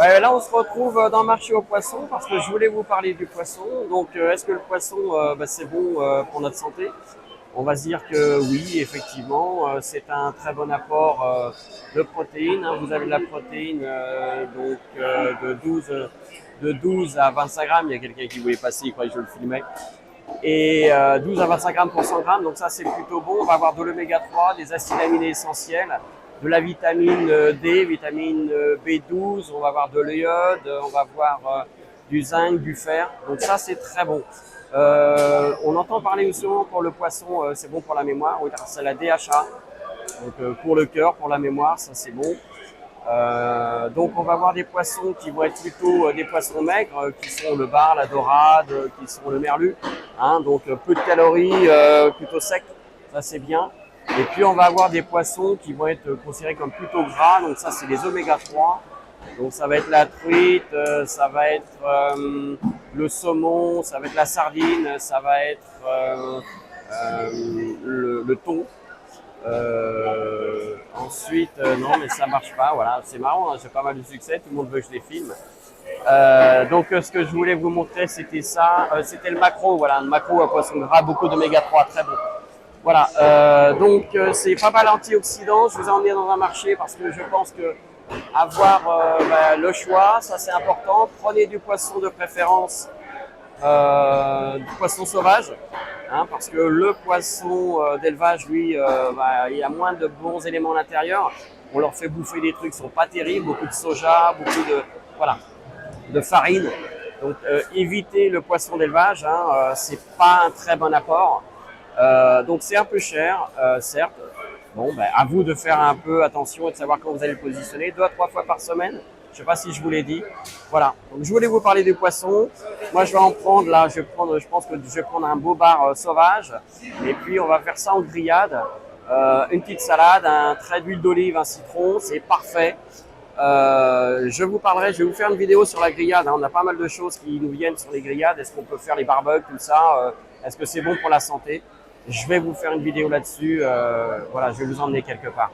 Là, on se retrouve dans le marché aux poissons parce que je voulais vous parler du poisson. Donc, est-ce que le poisson, c'est bon pour notre santé? On va se dire que oui, effectivement, c'est un très bon apport de protéines, hein. Vous avez de la protéine de 12 à 25 grammes. Il y a quelqu'un qui voulait passer, il croyait que je le filmais. Et 12 à 25 grammes pour 100 grammes, donc ça c'est plutôt bon. On va avoir de l'oméga 3, des acides aminés essentiels, de la vitamine D, vitamine B12, on va avoir de l'iode, on va avoir du zinc, du fer, donc ça c'est très bon. On entend parler souvent pour le poisson, c'est bon pour la mémoire, oui, c'est la DHA, donc pour le cœur, pour la mémoire, ça c'est bon. Donc on va avoir des poissons qui vont être plutôt des poissons maigres, qui sont le bar, la dorade, qui sont le merlu, hein, donc peu de calories, plutôt sec, ça c'est bien. Et puis on va avoir des poissons qui vont être considérés comme plutôt gras, donc ça c'est les oméga 3. Donc ça va être la truite, ça va être le saumon, ça va être la sardine, ça va être le thon. Ensuite, non, mais ça marche pas. Voilà, c'est marrant, hein, j'ai pas mal de succès. Tout le monde veut que je les filme. Ce que je voulais vous montrer, c'était ça. C'était le maquereau. Voilà, un maquereau à poisson gras, beaucoup d'oméga 3, très bon. Voilà, c'est pas mal antioxydant. Je vous ai emmené dans un marché parce que je pense que avoir le choix, ça c'est important. Prenez du poisson de préférence, du poisson sauvage, hein, parce que le poisson d'élevage, lui, il y a moins de bons éléments à l'intérieur. On leur fait bouffer des trucs qui sont pas terribles, beaucoup de soja, beaucoup de, voilà, de farine. Donc évitez le poisson d'élevage, hein, c'est pas un très bon apport. Donc c'est un peu cher, certes. Bon, à vous de faire un peu attention et de savoir quand vous allez le positionner, 2 à 3 fois par semaine. Je ne sais pas si je vous l'ai dit. Voilà. Donc je voulais vous parler des poissons. Moi, je vais en prendre là. Je pense que je vais prendre un beau bar sauvage. Et puis on va faire ça en grillade. Une petite salade, un trait d'huile d'olive, un citron, c'est parfait. Je vais vous faire une vidéo sur la grillade, hein. On a pas mal de choses qui nous viennent sur les grillades. Est-ce qu'on peut faire les barbecues, tout ça, est-ce que c'est bon pour la santé? Je vais vous faire une vidéo là-dessus. Voilà, je vais vous emmener quelque part.